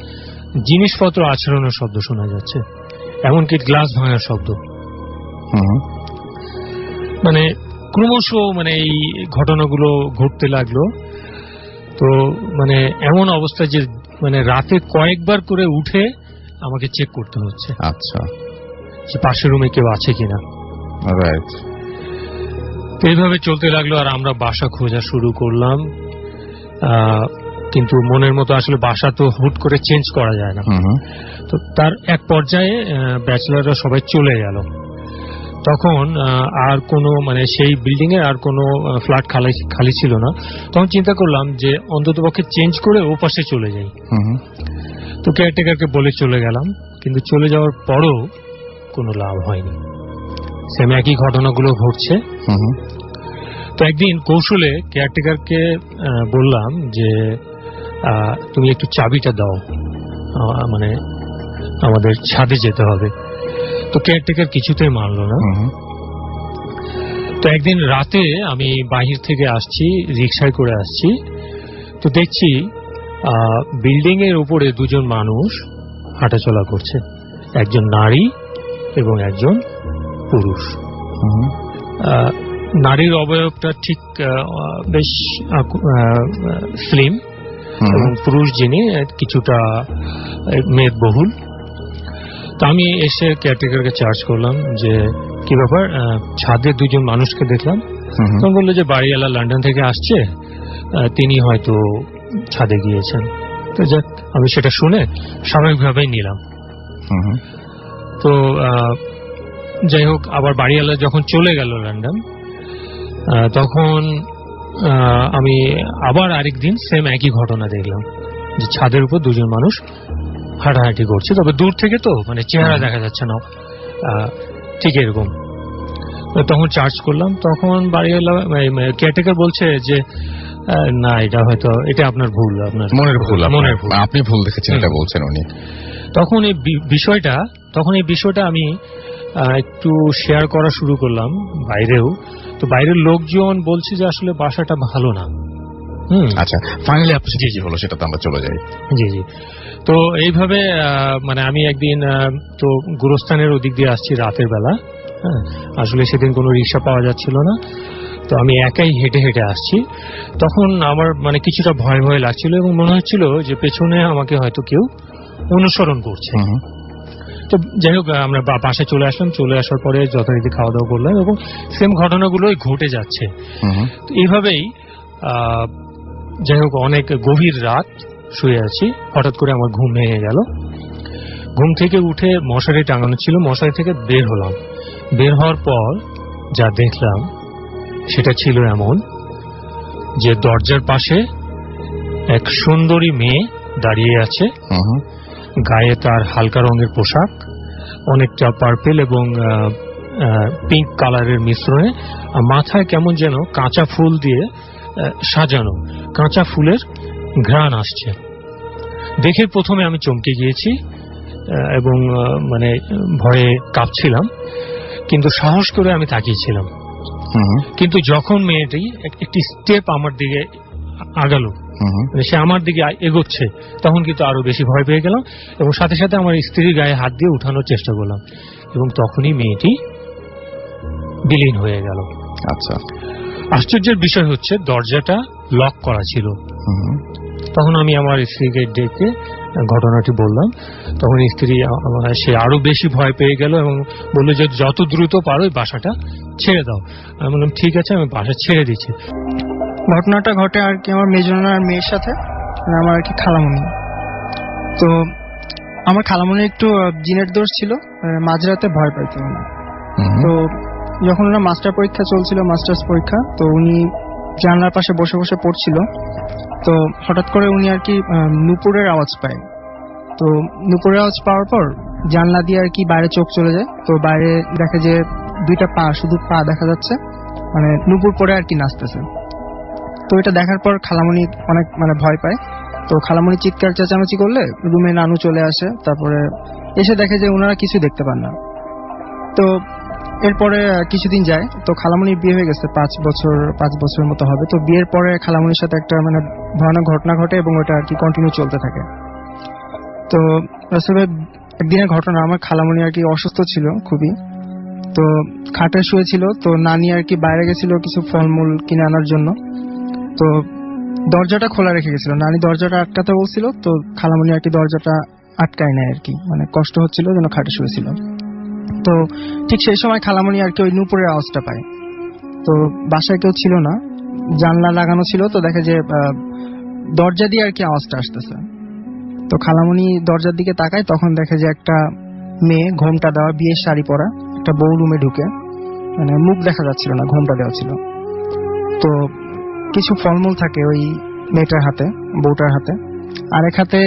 জিনিসপত্র আছড়ানোর শব্দ শোনা যাচ্ছে, এমনকি গ্লাস ভাঙার শব্দ। মানে ক্রমশ মানে এই ঘটনাগুলো ঘটতে লাগলো। তো মানে এমন অবস্থা যে মানে রাতে কয়েকবার করে উঠে আমাকে চেক করতে হচ্ছে, আচ্ছা, যে পাশের রুমে কেউ আছে কিনা। এইভাবে চলতে লাগলো, আর আমরা বাসা খোঁজা শুরু করলাম। কিন্তু মনের মতো আসলে বাসা তো হুট করে চেঞ্জ করা যায় না। তো তার এক পর্যায়ে ব্যাচেলাররা সবাই চলে গেল। তখন আর কোনো মানে সেই বিল্ডিং এ আর কোনো ফ্ল্যাট খালি ছিল না। তখন চিন্তা করলাম যে অন্ততপক্ষে চেঞ্জ করে ও পাশে চলে যাই। তো কেয়ারটেকারকে বলে চলে গেলাম, কিন্তু চলে যাওয়ার পরও কোনো লাভ হয়নি, সেম একই ঘটনাগুলো ঘটছে। তো একদিন কৌশলে কেয়ারটেকারকে বললাম যে তুমি একটু চাবিটা দাও, মানে আমাদের ছাদে যেতে হবে। তো কেয়ারটেকার কিছুতেই মানলো না। তো একদিন রাতে আমি বাহির থেকে আসছি, রিক্সায় করে আসছি, তো দেখছি বিল্ডিং এর উপরে 2 জন মানুষ হাঁটাচলা করছে, একজন নারী এবং একজন পুরুষ। নারীর অবয়বটা ঠিক বেশ স্লিম, এবং পুরুষ যিনি কিছুটা মেদবহুল। তো আমি এসে কেয়ারটেকারকে চার্জ করলাম যে কি ব্যাপার, ছাদে 2 জন মানুষকে দেখলাম। তখন বললো যে বাড়িওয়ালা লন্ডন থেকে আসছে, তিনি হয়তো ছাদে গিয়েছেন। তো যাক, আমি সেটা শুনে স্বাভাবিকভাবেই নিলাম। তো যাই হোক, আবার বাড়িওয়ালা যখন চলে গেল লন্ডন, তখন আমি আবার আরেকদিন সেম একই ঘটনা দেখলাম, যে ছাদের উপর 2 জন মানুষ হাঁটাহাঁটি করছে, তবে দূর থেকে, তো মানে চেহারা দেখা যাচ্ছে না, ঠিক এরকম। তখন চার্জ করলাম, তখন বাড়ি এলাম, কেয়ারটেকার বলছে যে না এটা হয়তো এটা আপনার ভুল, আপনার মনের ভুল, আপনি ভুল দেখেছেন এটা বলছেন উনি। তখন এই বিষয়টা আমি একটু শেয়ার করা শুরু করলাম বাইরেও। তো বাইরের লোকজন বলছে যে আসলে বাসাটা ভালো না। আচ্ছা, ফাইনালি আপনার সাথে কি হলো সেটা তো আমরা চলে যাই। জি। তো এইভাবে মানে আমি একদিন তো গুরুস্থানের ওদিক দিয়ে আসছি রাতের বেলা। আসলে সেদিন কোনো রিক্সা পাওয়া যাচ্ছিল না, তো আমি একাই হেঁটে হেঁটে আসছি। তখন আমার মানে কিছুটা ভয় ভয় লাগছিল এবং মনে হচ্ছিল যে পেছনে আমাকে হয়তো কেউ অনুসরণ করছে। তো যাই হোক আমরা বাসায় চলে আসলাম, চলে আসার পরে যথারীতি খাওয়া দাওয়া করলাম এবং সেম ঘটনাগুলোই ঘটে যাচ্ছে। তো এইভাবেই যাই হোক অনেক গভীর রাত শুয়ে আছি, হঠাৎ করে আমার ঘুম ভেঙে গেল। ঘুম থেকে উঠে মশারি টাঙানো ছিল, মশারি থেকে বের হলাম। বের হওয়ার পর যা দেখলাম সেটা ছিল এমন যে দরজার পাশে এক সুন্দরী মেয়ে দাঁড়িয়ে আছে। গায়ে তার হালকা রঙের পোশাক, অনেকটা পার্পেল এবং পিঙ্ক কালারের মিশ্রণে, মাথায় কেমন যেন কাঁচা ফুল দিয়ে সাজানো, কাঁচা ফুলের ঘ্রাণ আসছে। দেখে প্রথমে আমি চমকে গিয়েছি এবং মানে ভয়ে কাঁপছিলাম, কিন্তু সাহস করে আমি তাকিয়েছিলাম। কিন্তু যখন মেয়েটি একটি স্টেপ আমার দিকে আগালো, সে আমার দিকে এগোচ্ছে, তখন কিন্তু আরো বেশি ভয় পেয়ে গেলাম এবং সাথে সাথে আমার স্ত্রীর গায়ে হাত দিয়ে উঠানোর চেষ্টা করলাম এবং তখনই মেয়েটি বিলীন হয়ে গেল। আচ্ছা, আশ্চর্যের বিষয় হচ্ছে দরজাটা লক করা ছিল। তখন আমি আমার স্ত্রীকে ডেকে ঘটনাটি বললাম। তখন স্ত্রী সে আরো বেশি ভয় পেয়ে গেল এবং বললো যে যত দ্রুত পারো ওই বাসাটা ছেড়ে দাও। আমি বললাম ঠিক আছে, আমি বাসা ছেড়ে দিচ্ছি। ঘটনাটা ঘটে আর কি আমার মেজনার মেয়ের সাথে, আমার আর কি খালামণি। তো আমার খালামণি একটু জিনের দোষ ছিল, মাঝরাতে ভয় পাইত। তো যখন ওরা মাস্টার পরীক্ষা চলছিল, মাস্টার্স পরীক্ষা, তো উনি জানলার পাশে বসে বসে পড়ছিল। তো হঠাৎ করে উনি আর কি নুপুরের আওয়াজ পায়। তো নুপুরের আওয়াজ পাওয়ার পর জানলা দিয়ে আর কি বাইরে চোখ চলে যায়। তো বাইরে দেখে যে দুইটা পা, শুধু পা দেখা যাচ্ছে, মানে নুপুর পরে আর কি নাচতেছে। তো এটা দেখার পর খালামণি অনেক মানে ভয় পায়। তো খালামণি চিৎকার চেঁচামেচি করলে রুমে নানু চলে আসে। তারপরে এসে দেখে যে ওনারা কিছু দেখতে পান না। তো এরপরে কিছুদিন যায়, তো খালামণির বিয়ে হয়ে গেছে 5 বছরের মতো হবে। তো বিয়ের পরে খালামণির সাথে একটা মানে ভয়ানক ঘটনা ঘটে এবং ওটা আর কি কন্টিনিউ চলতে থাকে। তো আসলে একদিনের ঘটনা, আমার খালামণি আর কি অসুস্থ ছিল খুবই। তো খাটে শুয়েছিল। তো নানি আর কি বাইরে গেছিল কিছু ফলমূল কিনে আনার জন্য। তো দরজাটা খোলা রেখে গেছিল, নানি দরজাটা আটকাতে বলছিল। তো খালামণি আর কি দরজাটা আটকায় নেয় আর কি, মানে কষ্ট হচ্ছিল যেন খাটে শুয়েছিল। তো ঠিক সেই সময় খালামণি আর কি ওই নুপুরের আওয়াজটা পায়। তো বাসায় কেউ ছিল না, জানলা লাগানো ছিল। তো দেখে যে দরজা দিয়ে আর কি আওয়াজটা আসতেছে। তো খালামণি দরজার দিকে তাকায়, তখন দেখে যে একটা মেয়ে, ঘোমটা দেওয়া, বিয়ের শাড়ি পরা একটা বউ রুমে ঢুকে, মানে মুখ দেখা যাচ্ছিল না, ঘোমটা দেওয়া ছিল। তো কিছু ফলমূল থাকে ওই মেয়েটার হাতে, বউটার হাতে। আরেক হাতে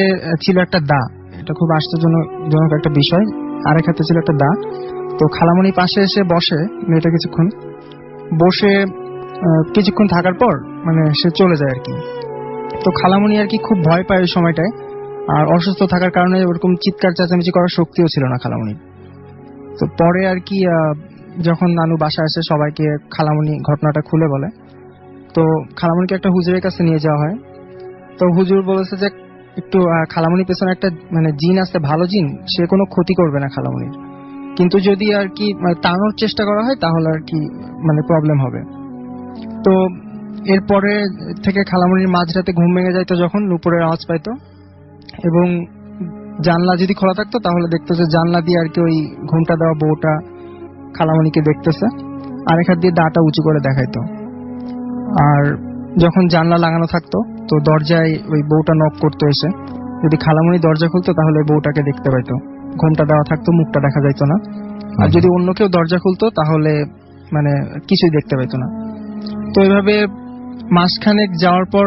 ছিল একটা দা, এটা খুব আশ্চর্যজনক একটা বিষয়, আরেক হাতে ছিল একটা দা। তো খালামণি পাশে এসে বসে, মেয়েটা কিছুক্ষণ থাকার পর মানে সে চলে যায় আর কি। তো খালামণি আর কি খুব ভয় পায় ওই সময়টায়, আর অসুস্থ থাকার কারণে ওরকম চিৎকার চেঁচামেচি করার শক্তিও ছিল না খালামণির। তো পরে আর কি যখন নানু বাসা আসে, সবাইকে খালামণি ঘটনাটা খুলে বলে। তো খালামণিকে একটা হুজুরের কাছে নিয়ে যাওয়া হয়। তো হুজুর বলেছে যে একটু খালামণির পেছনে একটা মানে জিন আছে, ভালো জিন, সে কোনো ক্ষতি করবে না খালামণির, কিন্তু যদি আর কি টানানোর চেষ্টা করা হয় তাহলে আর কি মানে প্রবলেম হবে। তো এরপরে থেকে খালামণির মাঝরাতে ঘুম ভেঙে যাইতো যখন নুপুরের আওয়াজ পাইতো, এবং জানলা যদি খোলা থাকতো তাহলে দেখতো যে জানলা দিয়ে আর কি ওই ঘুমটা দেওয়া বউটা খালামণিকে দেখতেছে, আরেক হাত দিয়ে দাটা উঁচু করে দেখাইতো। আর যখন জানলা লাগানো থাকতো তো দরজায় ওই বউটা নক করতো এসে, যদি খালামণি দরজা খুলতো তাহলে বউটাকে দেখতে পাইতো, ঘোমটা দেওয়া থাকতো, মুখটা দেখা যাইতো না। আর যদি অন্য কেউ দরজা খুলতো তাহলে মানে কিছুই দেখতে পাইতো না। তো এইভাবে মাসখানেক যাওয়ার পর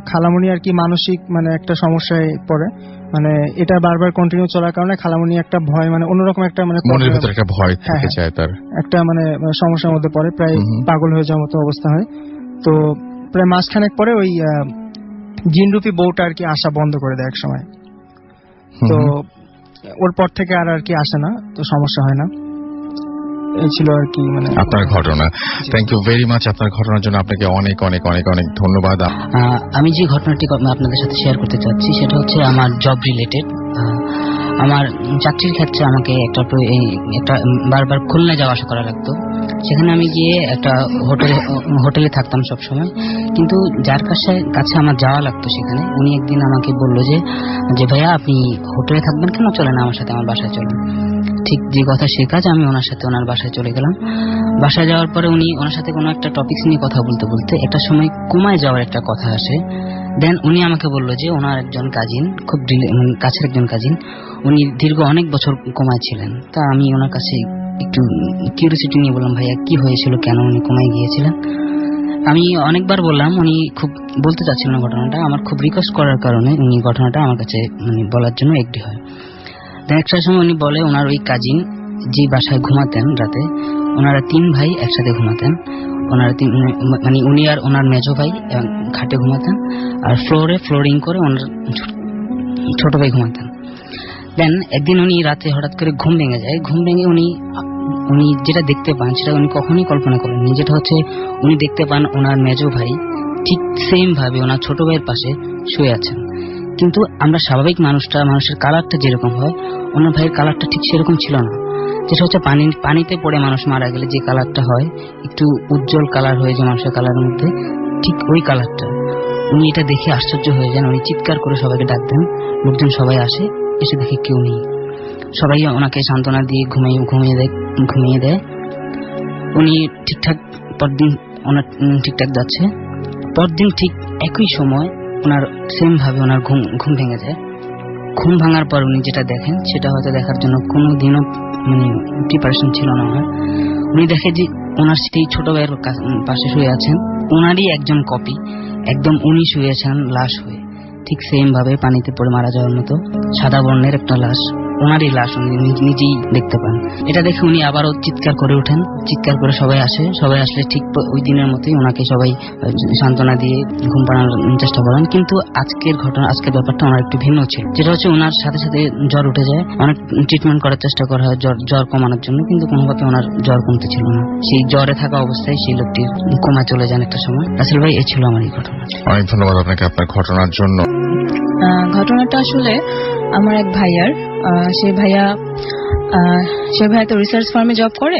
খালামণি আর কি মানসিক মানে একটা সমস্যায় পড়ে, মানে এটা বারবার কন্টিনিউ চলার কারণে খালামণি একটা ভয়, মানে অন্যরকম একটা মানে মনের ভিতরে একটা ভয় থেকে যায় তার, একটা মানে সমস্যার মধ্যে পড়ে, প্রায় পাগল হয়ে যাওয়ার মতো অবস্থা হয়। তো প্রায় মাসখানেক পরে ওই জিনরূপী বউটা আর কি আসা বন্ধ করে দেয় এক সময়। তো ওর পর থেকে আর কি আসে না, তো সমস্যা হয় না। এই ছিল আর কি মানে আপনার ঘটনা। থ্যাংক ইউ ভেরি মাচ আপনার ঘটনার জন্য, আপনাকে অনেক অনেক অনেক অনেক ধন্যবাদ। আমি যে ঘটনাটি আপনাদের সাথে শেয়ার করতে চাচ্ছি সেটা হচ্ছে আমার জব রিলেটেড। আমার চাকরির ক্ষেত্রে আমাকে একটা বারবার খুলনা যাওয়া আসা করা লাগতো। সেখানে আমি গিয়ে একটা হোটেলে থাকতাম সব সময়, কিন্তু যার কাছে আমার যাওয়া লাগতো সেখানে উনি একদিন আমাকে বললো যে ভাইয়া আপনি হোটেলে থাকবেন কেন, চলেন আমার সাথে আমার বাসায় চলেন। ঠিক যে কথা সে কাজ, আমি ওনার সাথে ওনার বাসায় চলে গেলাম। বাসায় যাওয়ার পরে উনি ওনার সাথে কোনো একটা টপিকস নিয়ে কথা বলতে বলতে একটা সময় কোমায় যাওয়ার একটা কথা আসে। দেন উনি আমাকে বললো যে ওনার একজন কাজিন, খুব কাছের একজন কাজিন, উনি দীর্ঘ অনেক বছর কোমায় ছিলেন। তা আমি ওনার কাছে একটু কিউরিওসিটি নিয়ে বললাম, ভাইয়া কি হয়েছিল, কেন উনি কোমায় গিয়েছিলেন? আমি অনেকবার বললাম, উনি খুব বলতে চাচ্ছিলেন ঘটনাটা। আমার খুব রিকোয়েস্ট করার কারণে উনি ঘটনাটা আমার কাছে বলার জন্য এগ্রি হয়। দেন একটা সময় উনি বলে ওনার ওই কাজিন যে বাসায় ঘুমাতেন রাতে, ওনারা 3 ভাই একসাথে ঘুমাতেন। ওনারা মানে উনি আর ওনার মেজো ভাই খাটে ঘুমাতেন, আর ফ্লোরিং করে ওনার ছোট ভাই ঘুমাতেন। দেন একদিন উনি রাতে হঠাৎ করে ঘুম ভেঙে যায়। ঘুম ভেঙে উনি যেটা দেখতে পান সেটা উনি কখনোই কল্পনা করেননি। যেটা হচ্ছে উনি দেখতে পান ওনার মেজো ভাই ঠিক সেম ভাবে ওনার ছোট ভাইয়ের পাশে শুয়ে আছেন। কিন্তু আমরা স্বাভাবিক মানুষের কালারটা যেরকম হয়, ওনার ভাইয়ের কালারটা ঠিক সেরকম ছিল না। যেটা হচ্ছে পানিতে পড়ে মানুষ মারা গেলে যে কালারটা হয়, একটু উজ্জ্বল কালার হয়ে যায় মানুষের কালারের মধ্যে, ঠিক ওই কালারটা। উনি এটা দেখে আশ্চর্য হয়ে যান। উনি চিৎকার করে সবাইকে ডাক দেন, লোকজন সবাই আসে, এসে দেখে কেউ নেই। সবাই ওনাকে সান্ত্বনা দিয়ে ঘুমিয়ে দেয়। উনি ঠিকঠাক পরদিন ওনার ঠিকঠাক যাচ্ছে। পরদিন ঠিক একই সময় ওনার সেম ভাবে ওনার ঘুম ভেঙে যায়। ঘুম ভাঙার পর উনি যেটা দেখেন সেটা হয়তো দেখার জন্য কোনোদিনও প্রিপারেশন ছিল না ওনার। উনি দেখে যে ওনার সেই ছোট ভাইয়ের পাশে শুয়ে আছেন ওনারই একজন কপি, একদম উনি শুয়েছেন লাশ হয়ে, ঠিক সেম ভাবে পানিতে পড়ে মারা যাওয়ার মতো সাদা বর্ণের একটা লাশ, ওনারই লাশ উনি নিজেই দেখতে পান। এটা দেখে উনি আবারও চিৎকার করে ওঠেন। চিৎকার করে সবাই আসলে ঠিক ওই দিনের মতোই ওনাকে সবাই সান্ত্বনা দিয়ে ঘুম পাড়ানোর চেষ্টা করেন। কিন্তু আজকের ব্যাপারটা ওনার একটু ভিন্ন ছিল। যেটা হচ্ছে ওনার সাথে সাথে জ্বর উঠে যায়। অনেক ট্রিটমেন্ট করার চেষ্টা করা হয় জ্বর কমানোর জন্য, কিন্তু কোনোভাবে ওনার জ্বর কমতে ছিল না। সেই জ্বরে থাকা অবস্থায় সেই লোকটির কোমা চলে যান একটা সময়। রাসেল ভাই, এই ছিল আমার এই ঘটনা। অনেক ধন্যবাদ আপনাকে আপনার ঘটনার জন্য। ঘটনাটা আসলে আমার এক ভাইয়ার। সে ভাইয়া তো রিসার্চ ফার্মে জব করে,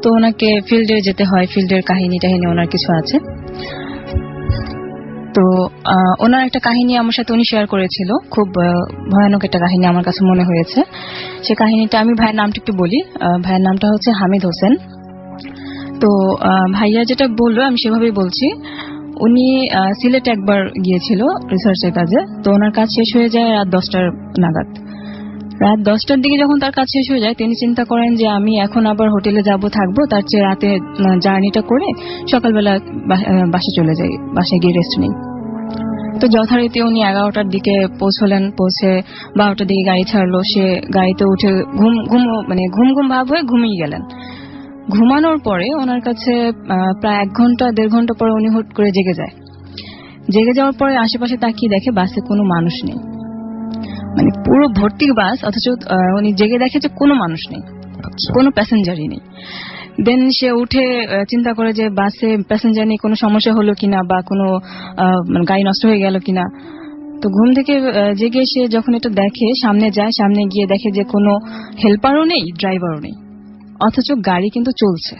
তো ওনাকে ফিল্ডে যেতে হয়। ফিল্ডের কাহিনী ওনার কিছু আছে। তো ওনার একটা কাহিনী আমার সাথে উনি শেয়ার করেছিল, খুব ভয়ানক একটা কাহিনী আমার কাছে মনে হয়েছে। সে কাহিনীটা আমি ভাইয়ের নামটা একটু বলি। ভাইয়ের নামটা হচ্ছে হামিদ হোসেন। তো ভাইয়া যেটা বললো আমি সেভাবেই বলছি। উনি সিলেটে একবার গিয়েছিল রিসার্চের কাজে। তো ওনার কাজ শেষ হয়ে যায় রাত 10টার নাগাদ। রাত 10টার দিকে যখন তার কাজ শেষ হয়ে যায়, তিনি চিন্তা করেন যে আমি এখন আবার হোটেলে থাকবো, তার চেয়ে রাতে জার্নিটা করে সকালবেলা বাসে চলে যাই, বাসায় গিয়ে রেস্ট নেই। তো যথারীতি উনি 11টার দিকে পৌঁছে 12টার দিকে গাড়ি ছাড়লো। সে গাড়িতে উঠে ঘুম ভাব হয়ে ঘুমিয়ে গেলেন। ঘুমানোর পরে ওনার কাছে প্রায় 1-1.5 ঘন্টা পরে উনি হুট করে জেগে যায়। জেগে যাওয়ার পরে আশেপাশে তাকিয়ে দেখে বাসে কোনো মানুষ নেই, মানে পুরো ভর্তি বাস, অথচ উনি জেগে দেখে যে কোনো মানুষ নেই, কোনো প্যাসেঞ্জারই নেই। দেন সে উঠে চিন্তা করে যে বাসে প্যাসেঞ্জার নেই, কোনো সমস্যা হলো কিনা বা কোনো গাড়ি নষ্ট হয়ে গেল কিনা। তো ঘুম থেকে জেগে সে যখন এটা দেখে, সামনে গিয়ে দেখে যে কোনো হেল্পারও নেই, ড্রাইভারও নেই, অথচ গাড়ি কিন্তু চলছে,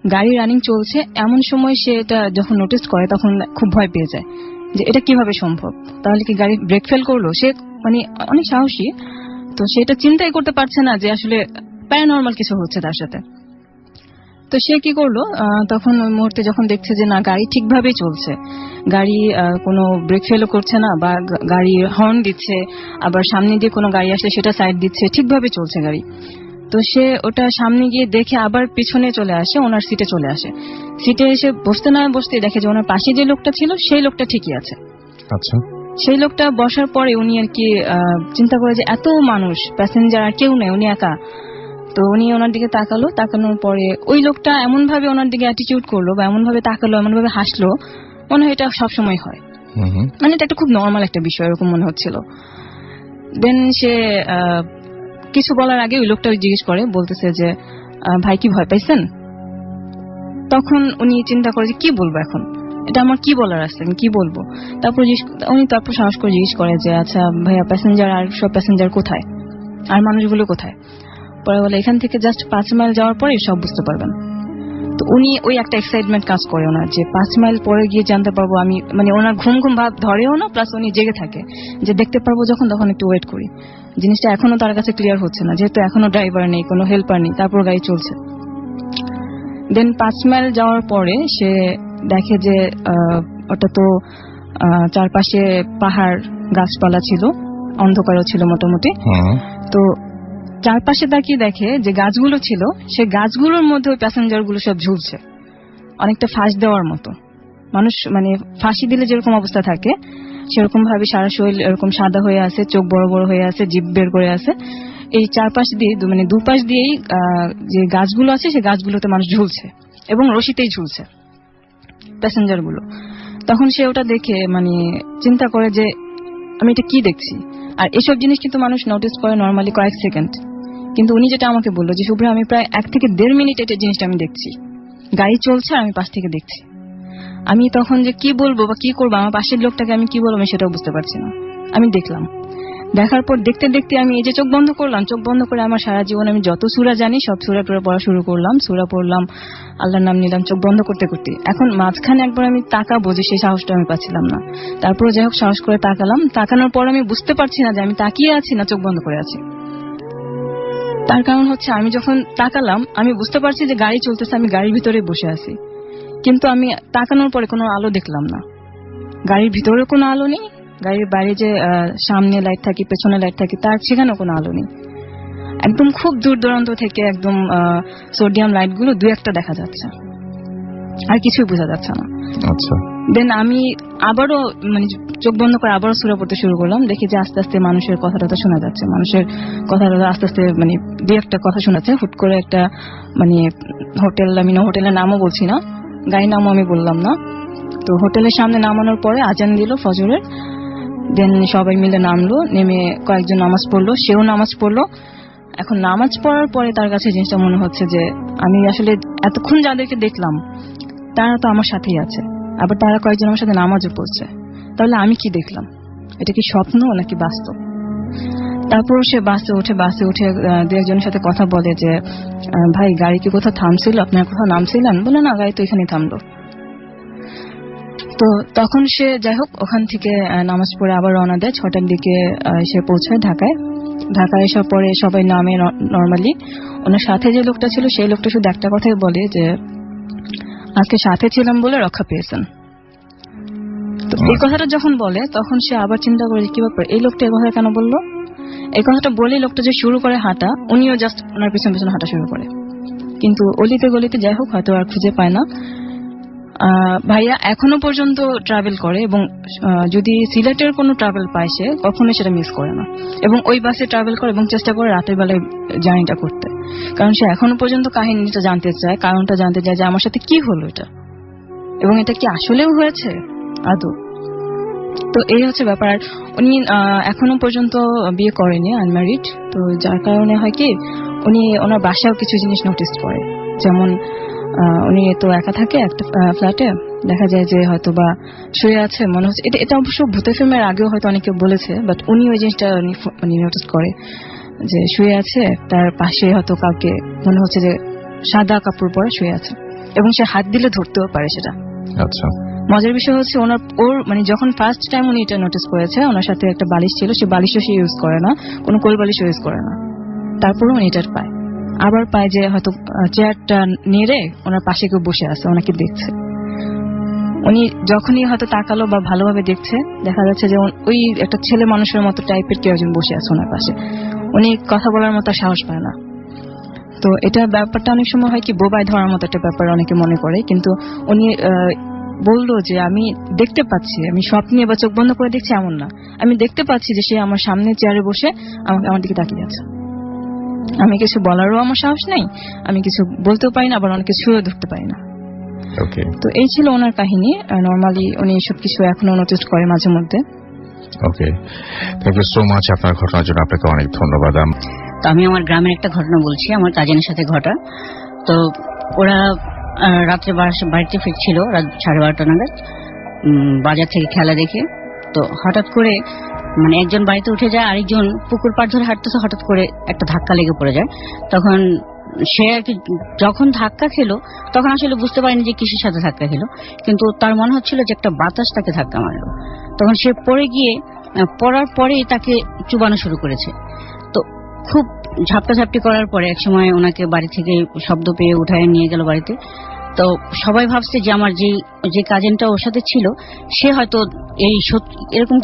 গাড়ি রানিং চলছে। এমন সময় সে এটা যখন নোটিস করে তখন খুব ভয় পেয়ে যায় যে এটা কিভাবে সম্ভব, তাহলে কি গাড়ি ব্রেক ফেল করলো? সে অনেক সাহসী, তো সে এটা চিন্তাই করতে পারছে না যে আসলে প্যারানর্মাল কিছু হচ্ছে তার সাথে। তো সে কি করলো, তখন ওই মুহূর্তে যখন দেখছে যে না, গাড়ি ঠিকভাবেই চলছে, গাড়ি কোনো ব্রেক ফেলও করছে না বা গাড়ি হর্ন দিচ্ছে, আবার সামনে দিয়ে কোনো গাড়ি আসলে সেটা সাইড দিচ্ছে, ঠিকভাবে চলছে গাড়ি। তো সে ওটা সামনে গিয়ে দেখে আবার পিছনে চলে আসে, ওনার সিটে চলে আসে। সিটে এসে বসতে দেখে যে ওনার পাশে যে লোকটা ছিল সেই লোকটা ঠিকই আছে। আচ্ছা। সেই লোকটা বসার পরে উনি আর কি চিন্তা করে যে এত মানুষ প্যাসেঞ্জার আর কেউ নেই, উনি একা। তো উনি ওনার দিকে তাকালো, তাকানোর পরে ওই লোকটা এমন ভাবে ওনার দিকে অ্যাটিটিউড করলো বা এমন ভাবে তাকালো, এমন ভাবে হাসলো, মনে হয় এটা সবসময় হয়, মানে এটা একটা খুব নর্মাল একটা বিষয় এরকম মনে হচ্ছিল। দেন সে কিছু বলার আগে ওই লোকটা জিজ্ঞেস করে, বলতেছে যে ভাই কি ভয় পাইছেন? তখন উনি চিন্তা করে যে কি বলবো এখন, এটা আমার কি বলার আছে, আমি কি বলবো। উনি তারপর সাহস করে জিজ্ঞেস করে যে আচ্ছা ভাইয়া প্যাসেঞ্জার আর সব প্যাসেঞ্জার কোথায়, আর মানুষগুলো কোথায়? পরে বলে এখান থেকে জাস্ট 5 মাইল যাওয়ার পরে সব বুঝতে পারবেন। তো উনি ওই একটা এক্সাইটমেন্ট কাজ করে ওনার, যে 5 মাইল পরে গিয়ে জানতে পারবো আমি, মানে ওনার ঘুম ঘুম ভাব ধরেও না, প্লাস উনি জেগে থাকে যে দেখতে পারবো যখন, তখন একটু ওয়েট করি। জিনিসটা এখনো তার কাছে ক্লিয়ার হচ্ছে না, যেহেতু এখনো ড্রাইভার নেই, কোনো হেল্পার নেই, তারপর গাড়ি চলছে। দেন 5 মাইল যাওয়ার পরে সে দেখে যে ওটা তো চারপাশে পাহাড়, গাছপালা ছিল, অন্ধকারও ছিল মোটামুটি। তো চারপাশে তাকিয়ে দেখে যে গাছগুলো ছিল, সে গাছগুলোর মধ্যে ওই প্যাসেঞ্জার গুলো সব ঝুলছে, অনেকটা ফাঁস দেওয়ার মতো। মানুষ মানে ফাঁসি দিলে যেরকম অবস্থা থাকে সেরকম ভাবে সারা শরীর এরকম সাদা হয়ে আছে, চোখ বড় বড় হয়ে আছে, জিভ বের করে আছে। এই চারপাশ দিয়ে মানে দুপাশ দিয়েই যে গাছগুলো আছে সেই গাছগুলোতে মানুষ ঝুলছে এবং রশিতেই ঝুলছে প্যাসেঞ্জার গুলো। তখন সে ওটা দেখে মানে চিন্তা করে যে আমি এটা কি দেখছি। আর এসব জিনিস কিন্তু মানুষ নোটিস করে নর্মালি কয়েক সেকেন্ড, কিন্তু উনি যেটা আমাকে বললো যে শুভ্রা আমি প্রায় 1 থেকে 1.5 মিনিট এটা জিনিসটা আমি দেখছি, গাড়ি চলছে আর আমি পাশ থেকে দেখছি। আমি তখন যে কি বলবো বা কি করবো, আমার পাশের লোকটাকে আমি কি বলবো আমি সেটাও বুঝতে পারছি না। আমি দেখলাম, দেখার পর দেখতে দেখতে আমি এই যে চোখ বন্ধ করলাম, চোখ বন্ধ করে আমার সারা জীবন আমি যত সূরা জানি সব সূরা পড়া শুরু করলাম, সূরা পড়লাম, আল্লাহর নাম নিলাম চোখ বন্ধ করতে করতে। এখন মাঝখানে একবার আমি তাকাবো যে সেই সাহসটা আমি পাচ্ছিলাম না। তারপর যাই হোক সাহস করে তাকালাম, তাকানোর পর আমি বুঝতে পারছি না যে আমি তাকিয়ে আছি না চোখ বন্ধ করে আছি। তার কারণ হচ্ছে আমি যখন তাকালাম আমি বুঝতে পারছি যে গাড়ি চলতেছে, আমি গাড়ির ভিতরে বসে আছি, কিন্তু আমি তাকানোর পরে কোনো আলো দেখলাম না। গাড়ির ভিতরে কোনো আলো নেই, গাড়ির বাইরে যে সামনে লাইট থাকে, পেছনে লাইট থাকে, তার সেখানেও কোনো আলো নেই। একদম খুব দূর দূরান্ত থেকে একদম সোডিয়াম লাইট গুলো 2-1টা দেখা যাচ্ছে, আর কিছুই বোঝা যাচ্ছে না। আচ্ছা। দেন আমি আবারও মানে চোখ বন্ধ করে আবারও সূরা পড়তে শুরু করলাম, দেখি যে আস্তে আস্তে মানুষের কথাটা শোনা যাচ্ছে, মানুষের কথাটা আস্তে আস্তে মানে 2-1টা কথা শোনাচ্ছে। হুট করে একটা মানে হোটেল, আমি হোটেলের নামও বলছি না, গাড়ির নামও আমি বললাম না। তো হোটেলের সামনে নামানোর পরে আজান দিল ফজরের। দেন সবাই মিলে নামলো, নেমে কয়েকজন নামাজ পড়লো, সেও নামাজ পড়লো। এখন নামাজ পড়ার পরে তার কাছে জিনিসটা মনে হচ্ছে যে আমি আসলে এতক্ষণ যাদেরকে দেখলাম তারা তো আমার সাথেই আছে, আবার তারা কয়েকজন আমার সাথে নামাজও পড়ছে, তাহলে আমি কি দেখলাম, এটা কি স্বপ্ন নাকি বাস্তব? তারপর সে বাসে উঠে 2-1জনের সাথে কথা বলে যে ভাই গাড়ি কি কোথাও থামছিল, আপনার কোথাও নামছিলেন? বলে না, গাড়ি তো এখানে থামলো। তো তখন সে যাই হোক ওখান থেকে নামাজ পড়ে আবার রওনা দেয়। 6টার দিকে সে পৌঁছায় ঢাকায়। ঢাকায় এসে পরে সবাই নামে নর্মালি। ওনার সাথে যে লোকটা ছিল সেই লোকটা শুধু একটা কথাই বলে যে আজকে সাথে ছিলাম বলে রক্ষা পেয়েছেন। তো এই কথাটা যখন বলে তখন সে আবার চিন্তা করে কি ব্যাপার, এই লোকটা এই কথা কেন বললো। এই কথাটা বলে লোকটা যে শুরু করে হাঁটা, উনিও জাস্ট ওনার পিছন পিছনে হাঁটা শুরু করে, কিন্তু অলিতে গলিতে যাই হোক হয়তো আর খুঁজে পায় না। ভাইয়া এখনো পর্যন্ত ট্রাভেল করে এবং যদি সিলেটের কোনো ট্রাভেল পায় সে কখনোই সেটা মিস করে না, এবং ওই বাসে ট্রাভেল করে এবং চেষ্টা করে রাতের বেলায় জার্নিটা করতে, কারণ সে এখনো পর্যন্ত কাহিনীটা জানতে চায়, কারণটা জানতে চায় যে আমার সাথে কি হলো এটা, এবং এটা কি আসলেও হয়েছে আদৌ। তো এই হচ্ছে ব্যাপার। আর উনি এখনো পর্যন্ত বিয়ে করেনি, আনম্যারিড, তো যার কারণে হয় কি উনি ওনার বাসায়ও কিছু জিনিস নোটিস করে, যেমন উনি তো একা থাকে একটা ফ্ল্যাটে, দেখা যায় যে হয়তো বা শুয়ে আছে, মনে হচ্ছে এটা অবশ্য ভূতের ফিল্মের আগেও হয়তো অনেকে বলেছে, বাট উনি ওই জিনিসটা নোটিস করে যে শুয়ে আছে, তার পাশে হয়তো কাউকে মনে হচ্ছে যে সাদা কাপড় পরে শুয়ে আছে, এবং সে হাত দিলে ধরতেও পারে সেটা। আচ্ছা। মজার বিষয় হচ্ছে ওর মানে যখন ফার্স্ট টাইম উনি এটা নোটিস করেছে, ওনার সাথে একটা বালিশ ছিল, সে বালিশও সে ইউজ করে না, কোনো কোল বালিশও ইউজ করে না, তারপরেও উনি এটা পায়। আবার পায় যে হয়তো চেয়ারটা নেড়ে ওনার পাশে কেউ বসে আছে, ওনাকে দেখছে। উনি যখনই হয়তো তাকালো বা ভালোভাবে দেখছে, দেখা যাচ্ছে যে ওই একটা ছেলে মানুষের মতো টাইপের কেউ একজন বসে আছে ওনার পাশে, উনি কথা বলার মতো সাহস পায় না। তো এটা ব্যাপারটা অনেক সময় হয় কি বোবায় ধরার মতো একটা ব্যাপার অনেকে মনে করে, কিন্তু উনি বললো যে আমি দেখতে পাচ্ছি, আমি স্বপ্নে বা চোখ বন্ধ করে দেখছি এমন না, আমি দেখতে পাচ্ছি যে সে আমার সামনে চেয়ারে বসে আমার দিকে তাকিয়ে আছে। আমি কিছু বলারও আমার সাহস নেই, আমি কিছু বলতেও পারি না, আবার অনেক কিছু ধরতে পারি না। তো এই ছিল ওনার কাহিনী। নর্মালি উনি সবকিছু এখনো নোটিস করে মাঝে মধ্যে। ওকে, থ্যাংক ইউ সো মাচ আপনার ঘটনার জন্য, আপনাকে অনেক ধন্যবাদ। তো আমি আমার গ্রামের একটা ঘটনা বলছি, আমার কাজিনের সাথে ঘটা। তো ওরা রাত্রে বাড়িতে ফিরছিল রাত 12:30 নাগাদ বাজার থেকে খেলা দেখে। তো হঠাৎ করে মানে একজন বাড়িতে উঠে যায়, আরেকজন পুকুর পাড় ধরে হাঁটতেছে, হঠাৎ করে একটা ধাক্কা লেগে পড়ে যায়। তখন সে আর কি যখন ধাক্কা খেলো তখন আসলে বুঝতে পারেনি যে কিসের সাথে ধাক্কা খেলো, কিন্তু তার মনে হচ্ছিল যে একটা বাতাস তাকে ধাক্কা মারলো। তখন সে পড়ে গিয়ে পড়ার পরেই তাকে চুবানো শুরু করেছে। তো খুব ঝাপটাঝাপটি করার পরে একসময় ওনাকে বাড়ি থেকে শব্দ পেয়ে উঠায় নিয়ে গেল বাড়িতে। তো সবাই ভাবছে যে আমার যে কাজিনটা ওর সাথে ছিল সে হয়তো এই এরকম